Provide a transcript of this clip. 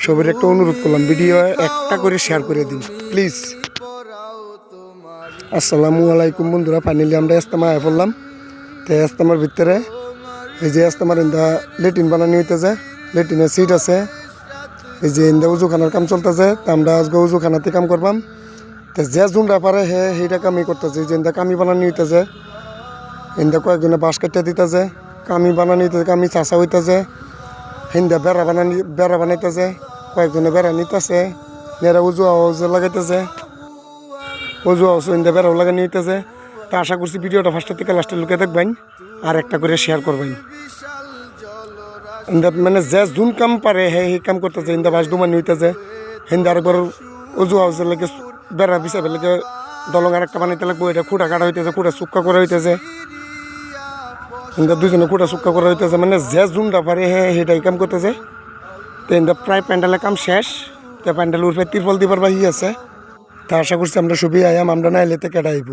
সবার একটা অনুরোধ করলাম, ভিডিও একটা করে শেয়ার করে দিন প্লিজ। আসসালামু আলাইকুম বন্ধুরা, ফাইনালি আমরা ইস্তেমা আয় পড়লাম। তো ইস্তেমার ভিতরে এই যে ইস্তেমার ইন্দা লেট্রিন বানানি হইতেছে, লেট্রিনের সিট আছে। এই যে ইন্দা উজুখানার কাম চলতেছে, তো আমরা আজকে উজুখানাতে কাম করবাম। তো যে জুনরা পারে সেইটা কামই করতেছে। যে ইন্দা কামি বানানি হইতেছে, ইন্দা কয়েকজনে বাঁশ কাটিয়ে দিতেছে, কামি বানানি হইতেছে, কামি চাষা হইতেছে। হিন্দা বেড়া বানাইতেছে, কয়েকজনে বেড়া নিতেছে, নেরা উজু আওয়াজ লাগাইতেছে, উজু আওয়াজ ইন্দা বেড়াও লাগানি হইতেছে। তা আশা করছি ভিডিওটা ফার্স্টের থেকে লাস্টের লুকে দেখবেন আর একটা করে শেয়ার করবেন। ইন্দা মানে যে জুন কাম পারে সেই কাম করতেছে। ইন্দা বাস ডুমানি হইতেছে, হিন্দা আরেকবার উজু আওয়াজের লেগে বেড়া বিছাবে লেগে দলং আর একটা বানাইতে লাগবো। এটা খুঁটা কাটা হইতেছে, খুঁটা চুক্কা করা হইতেছে। ইন্দা দুজনে খুঁটা চুক্কা করা হইতেছে, মানে যে জুনটা পারে সেটাই কাম করতেছে। তো ইন্দা প্রায় প্যান্ডেলের কাম শেষ। তো প্যান্ডেল উঠবে তিরপল দিবার বাহি আছে। তা আশা করছি আমরা সবই আয়াম, আমরা না এলে তো কেটে আইব।